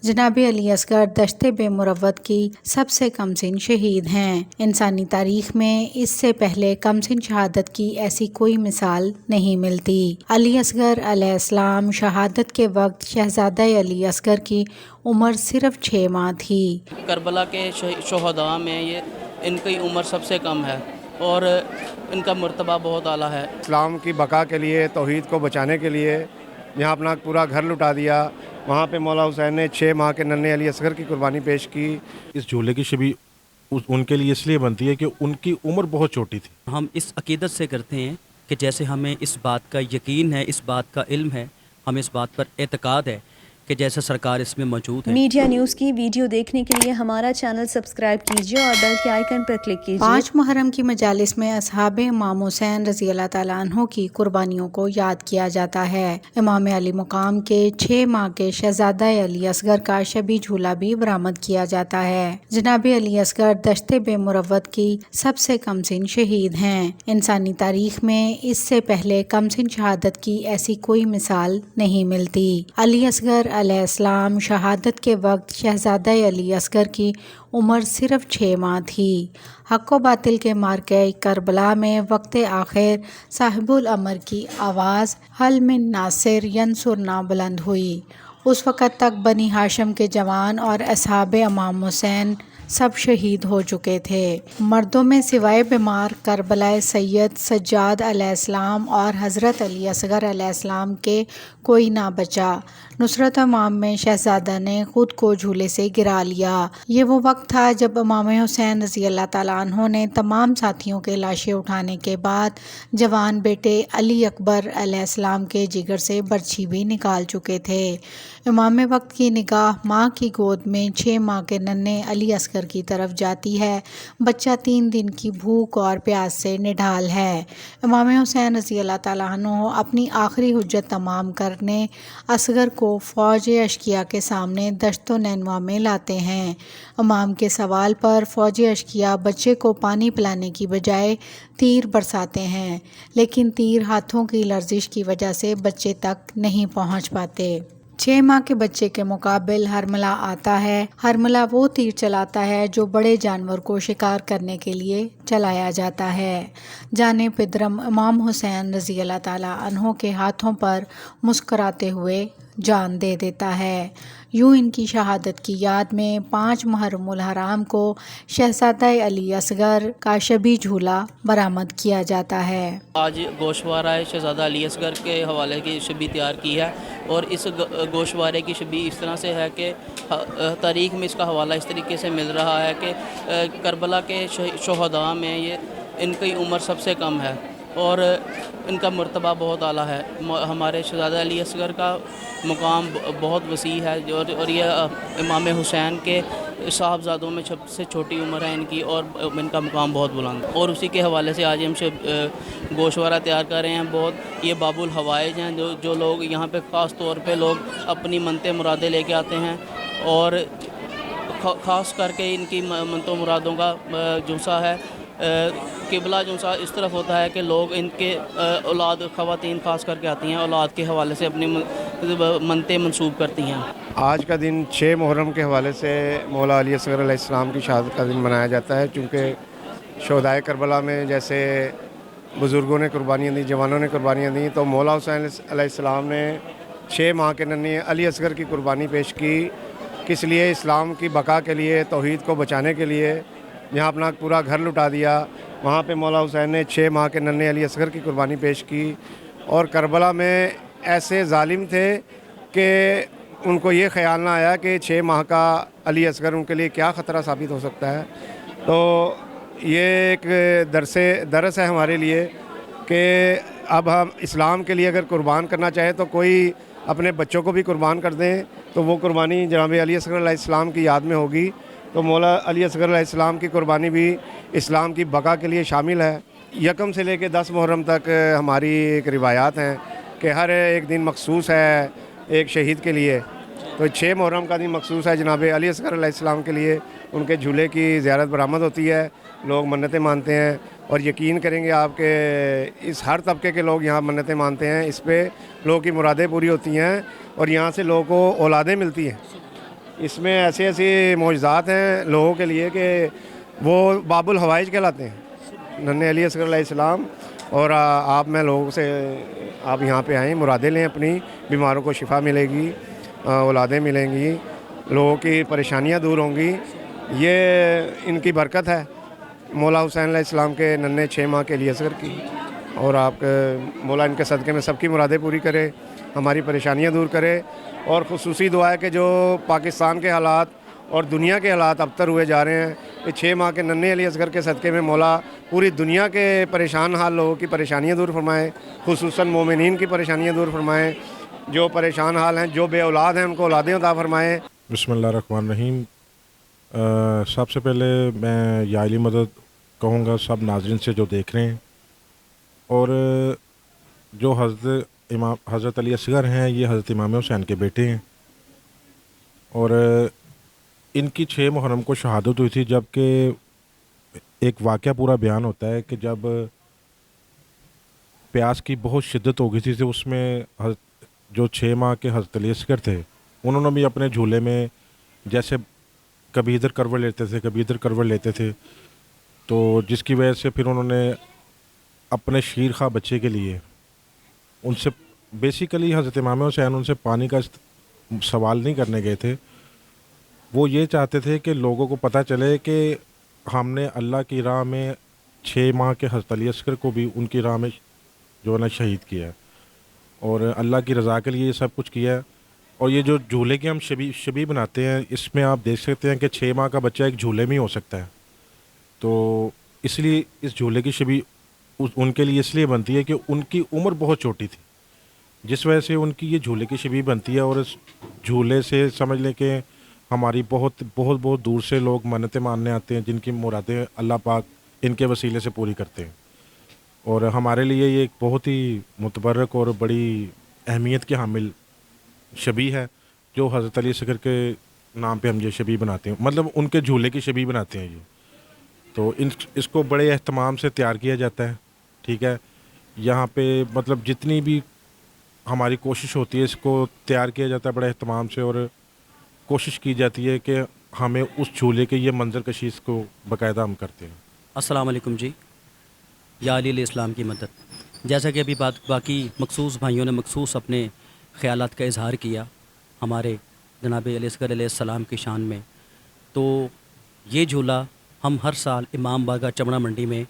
جناب علی اصغر دشت بے مروت کی سب سے کم سن شہید ہیں۔ انسانی تاریخ میں اس سے پہلے کم سن شہادت کی ایسی کوئی مثال نہیں ملتی۔ علی اصغر علیہ السلام شہادت کے وقت شہزادہ علی اصغر کی عمر صرف 6 ماہ تھی۔ کربلا کے شہداء میں ان کی عمر سب سے کم ہے اور ان کا مرتبہ بہت اعلیٰ ہے۔ اسلام کی بقا کے لیے، توحید کو بچانے کے لیے جہاں اپنا پورا گھر لٹا دیا، وہاں پہ مولا حسین نے 6 ماہ کے ننھے علی اصغر کی قربانی پیش کی۔ اس جھولے کی شبی ان کے لیے اس لیے بنتی ہے کہ ان کی عمر بہت چھوٹی تھی۔ ہم اس عقیدت سے کرتے ہیں کہ جیسے ہمیں اس بات کا یقین ہے، اس بات کا علم ہے، ہمیں اس بات پر اعتقاد ہے کہ جیسا سرکار اس میں موجود ہے۔ میڈیا نیوز کی ویڈیو دیکھنے کے لیے ہمارا چینل سبسکرائب کیجیے اور بیل کے آئیکن پر کلک کیجیے۔ 5 محرم کی مجالس میں اصحاب امام حسین رضی اللہ تعالیٰ عنہ کی قربانیوں کو یاد کیا جاتا ہے۔ امام علی مقام کے 6 ماہ کے شہزادہ علی اصغر کا شبی جھولا بھی برآمد کیا جاتا ہے۔ جناب علی اصغر دشت بے مروت کی سب سے کم سن شہید ہیں۔ انسانی تاریخ میں اس سے پہلے کم سن شہادت کی ایسی کوئی مثال نہیں ملتی۔ علی اصغر علیہ السلام شہادت کے وقت شہزادہ علی اصغر کی عمر صرف 6 ماہ تھی۔ حق و باطل کے مارکے کربلا میں وقت آخر صاحب الامر کی آواز حل من ناصر ینصرنا بلند ہوئی۔ اس وقت تک بنی ہاشم کے جوان اور اصحاب امام حسین سب شہید ہو چکے تھے۔ مردوں میں سوائے بیمار کربلا سید سجاد علیہ السلام اور حضرت علی اصغر علیہ السلام کے کوئی نہ بچا۔ نصرت امام میں شہزادہ نے خود کو جھولے سے گرا لیا۔ یہ وہ وقت تھا جب امام حسین رضی اللہ تعالیٰ عنہ نے تمام ساتھیوں کے لاشیں اٹھانے کے بعد جوان بیٹے علی اکبر علیہ السلام کے جگر سے برچھی بھی نکال چکے تھے۔ امام وقت کی نگاہ ماں کی گود میں 6 ماہ کے ننھے علی اصغر کی طرف جاتی ہے۔ بچہ 3 دن کی بھوک اور پیاس سے نڈھال ہے۔ امام حسین رضی اللہ تعالیٰ عنہ اپنی آخری حجت تمام کرنے اصغر کو فوج اشقیاء کے سامنے دشت و نینوا میں لاتے ہیں۔ امام کے سوال پر فوج اشقیاء بچے کو پانی پلانے کی بجائے تیر برساتے ہیں، لیکن تیر ہاتھوں کی لرزش کی وجہ سے بچے تک نہیں پہنچ پاتے۔ 6 ماہ کے بچے کے مقابل ہرملہ آتا ہے۔ ہرملہ وہ تیر چلاتا ہے جو بڑے جانور کو شکار کرنے کے لیے چلایا جاتا ہے۔ جانے پدرم امام حسین رضی اللہ تعالیٰ عنہ کے ہاتھوں پر مسکراتے ہوئے جان دے دیتا ہے۔ یوں ان کی شہادت کی یاد میں 5 محرم الحرام کو شہزادہ علی اصغر کا شبی جھولا برآمد کیا جاتا ہے۔ آج گوشوارہ شہزادہ علی اصغر کے حوالے کی شبی تیار کی ہے اور اس گوشوارے کی شبی اس طرح سے ہے کہ تاریخ میں اس کا حوالہ اس طریقے سے مل رہا ہے کہ کربلا کے شہداء میں ان کی عمر سب سے کم ہے اور ان کا مرتبہ بہت اعلیٰ ہے۔ ہمارے شہزادہ علی اصغر کا مقام بہت وسیع ہے اور یہ امام حسین کے صاحبزادوں میں سب سے چھوٹی عمر ہے ان کی اور ان کا مقام بہت بلند ہے، اور اسی کے حوالے سے آج ہم گوشوارہ تیار کر رہے ہیں۔ بہت یہ باب الحوائج ہیں جو لوگ یہاں پہ خاص طور پہ لوگ اپنی منتیں مرادیں لے کے آتے ہیں اور خاص کر کے ان کی منتوں مرادوں کا جوسہ ہے۔ قبلہ جوسہ اس طرف ہوتا ہے کہ لوگ ان کے اولاد خواتین خاص کر کے آتی ہیں، اولاد کے حوالے سے اپنی منتیں منسوب کرتی ہیں۔ آج کا دن 6 محرم کے حوالے سے مولا علی اصغر علیہ السلام کی شہادت کا دن منایا جاتا ہے، چونکہ شہدائے کربلا میں جیسے بزرگوں نے قربانیاں دیں، جوانوں نے قربانیاں دیں، تو مولا حسین علیہ السلام نے 6 ماہ کے ننھے علی اصغر کی قربانی پیش کی۔ کس لیے؟ اسلام کی بقا کے لیے، توحید کو بچانے کے لیے جہاں اپنا پورا گھر لٹا دیا، وہاں پہ مولا حسین نے 6 ماہ کے ننھے علی اصغر کی قربانی پیش کی۔ اور کربلا میں ایسے ظالم تھے کہ ان کو یہ خیال نہ آیا کہ 6 ماہ کا علی اصغر ان کے لیے کیا خطرہ ثابت ہو سکتا ہے۔ تو یہ ایک درس ہے ہمارے لیے کہ اب ہم اسلام کے لیے اگر قربان کرنا چاہے تو کوئی اپنے بچوں کو بھی قربان کر دیں، تو وہ قربانی جناب علی اصغر علیہ السلام کی یاد میں ہوگی۔ تو مولا علی اصغر علیہ السلام کی قربانی بھی اسلام کی بقا کے لیے شامل ہے۔ 1 سے لے کے 10 محرم تک ہماری ایک روایات ہیں کہ ہر ایک دن مخصوص ہے ایک شہید کے لیے۔ تو 6 محرم کا دن مخصوص ہے جناب علی اصغر علیہ السلام کے لیے، ان کے جھولے کی زیارت برآمد ہوتی ہے، لوگ منتیں مانتے ہیں، اور یقین کریں گے آپ کہ اس ہر طبقے کے لوگ یہاں منتیں مانتے ہیں، اس پہ لوگوں کی مرادیں پوری ہوتی ہیں اور یہاں سے لوگوں کو اولادیں ملتی ہیں۔ اس میں ایسی ایسی معجزات ہیں لوگوں کے لیے کہ وہ باب الحوائج کہلاتے ہیں، ننھے علی اصغر علیہ السلام۔ اور آپ میں لوگوں سے آپ یہاں پہ آئیں، مرادیں لیں، اپنی بیماروں کو شفا ملے گی، اولادیں ملیں گی، لوگوں کی پریشانیاں دور ہوں گی۔ یہ ان کی برکت ہے مولا حسین علیہ السلام کے ننھے 6 ماہ کے علی اصغر کی، اور آپ کے مولا ان کے صدقے میں سب کی مرادیں پوری کرے، ہماری پریشانیاں دور کرے۔ اور خصوصی دعا ہے کہ جو پاکستان کے حالات اور دنیا کے حالات ابتر ہوئے جا رہے ہیں، یہ 6 ماہ کے ننھے علی اصغر کے صدقے میں مولا پوری دنیا کے پریشان حال لوگوں کی پریشانیاں دور فرمائے، خصوصاً مومنین کی پریشانیاں دور فرمائے، جو پریشان حال ہیں، جو بے اولاد ہیں، ان کو اولادیں عطا فرمائے۔ بسم اللہ الرحمن الرحیم۔ سب سے پہلے میں یا علی مدد کہوں گا سب ناظرین سے جو دیکھ رہے ہیں، اور جو حضرت علی اصغر ہیں یہ حضرت امام حسین کے بیٹے ہیں، اور ان کی 6 محرم کو شہادت ہوئی تھی، جب کہ ایک واقعہ پورا بیان ہوتا ہے کہ جب پیاس کی بہت شدت ہو گئی تھی تو اس میں جو 6 ماہ کے حضرت علی اصغر تھے انہوں نے بھی اپنے جھولے میں جیسے کبھی ادھر کروٹ لیتے تھے کبھی ادھر کروٹ لیتے تھے، تو جس کی وجہ سے پھر انہوں نے اپنے شیر خواہ بچے کے لیے ان سے بیسیکلی حضرت امام حسین ان سے پانی کا سوال نہیں کرنے گئے تھے، وہ یہ چاہتے تھے کہ لوگوں کو پتہ چلے کہ ہم نے اللہ کی راہ میں 6 ماہ کے حضرت علی اصغر کو بھی ان کی راہ میں جو ہے نا شہید کیا ہے، اور اللہ کی رضا کے لیے یہ سب کچھ کیا ہے۔ اور یہ جو جھولے کے ہم شبی بناتے ہیں، اس میں آپ دیکھ سکتے ہیں کہ 6 ماہ کا بچہ ایک جھولے میں ہی ہو سکتا ہے، تو اس لیے اس جھولے کی شبی ان کے لیے اس لیے بنتی ہے کہ ان کی عمر بہت چھوٹی تھی، جس وجہ سے ان کی یہ جھولے کی شبی بنتی ہے۔ اور اس جھولے سے سمجھ لیں کہ ہماری بہت بہت بہت دور سے لوگ منتیں ماننے آتے ہیں، جن کی مرادیں اللہ پاک ان کے وسیلے سے پوری کرتے ہیں، اور ہمارے لیے یہ ایک بہت ہی متبرک اور بڑی اہمیت کے حامل شبی ہے، جو حضرت علی اصغر کے نام پہ ہم یہ شبی بناتے ہیں، مطلب ان کے جھولے کی شبی بناتے ہیں یہ، تو اس کو بڑے اہتمام سے تیار کیا جاتا ہے، ٹھیک ہے۔ یہاں پہ مطلب جتنی بھی ہماری کوشش ہوتی ہے اس کو تیار کیا جاتا ہے بڑے اہتمام سے، اور کوشش کی جاتی ہے کہ ہمیں اس جھولے کے یہ منظر کشی کو باقاعدہ ہم کرتے ہیں۔ السلام علیکم جی، یا علی علیہ السلام کی مدد، جیسا کہ ابھی باقی مخصوص بھائیوں نے مخصوص اپنے خیالات کا اظہار کیا ہمارے جناب علی اصغر علیہ السلام کی شان میں، تو یہ جھولا ہم ہر سال امام باغہ چمڑا منڈی میں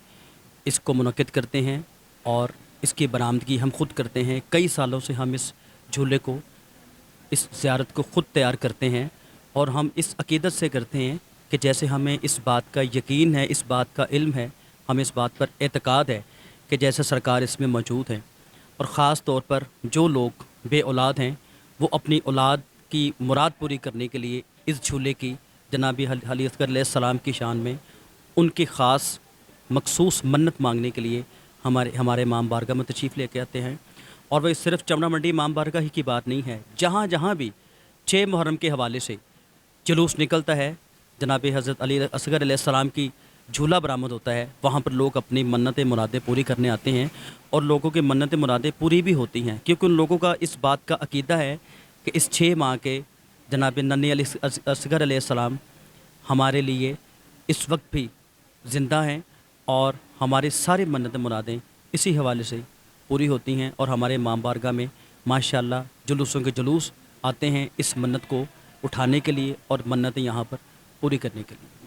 اس کو منعقد کرتے ہیں، اور اس کی برآمدگی ہم خود کرتے ہیں۔ کئی سالوں سے ہم اس جھولے کو، اس زیارت کو خود تیار کرتے ہیں، اور ہم اس عقیدت سے کرتے ہیں کہ جیسے ہمیں اس بات کا یقین ہے، اس بات کا علم ہے، ہمیں اس بات پر اعتقاد ہے کہ جیسے سرکار اس میں موجود ہیں، اور خاص طور پر جو لوگ بے اولاد ہیں وہ اپنی اولاد کی مراد پوری کرنے کے لیے اس جھولے کی جناب علی اصغر علیہ السلام کی شان میں ان کی خاص مخصوص منت مانگنے کے لیے ہمارے امام بارگاہ میں تشریف لے کے آتے ہیں۔ اور وہ صرف چمڑا منڈی امام بارگاہ ہی کی بات نہیں ہے، جہاں جہاں بھی 6 محرم کے حوالے سے جلوس نکلتا ہے، جناب حضرت علی اصغر علیہ السلام کی جھولا برآمد ہوتا ہے، وہاں پر لوگ اپنی منتیں مرادیں پوری کرنے آتے ہیں، اور لوگوں کی منتیں مرادیں پوری بھی ہوتی ہیں، کیونکہ ان لوگوں کا اس بات کا عقیدہ ہے کہ اس 6 ماہ کے جناب ننھے علی اصغر علیہ السلام ہمارے لیے اس وقت بھی زندہ ہیں، اور ہماری ساری منتیں مرادیں اسی حوالے سے پوری ہوتی ہیں، اور ہمارے امام بارگاہ میں ماشاءاللہ جلوسوں کے جلوس آتے ہیں اس منت کو اٹھانے کے لیے اور منتیں یہاں پر پوری کرنے کے لیے۔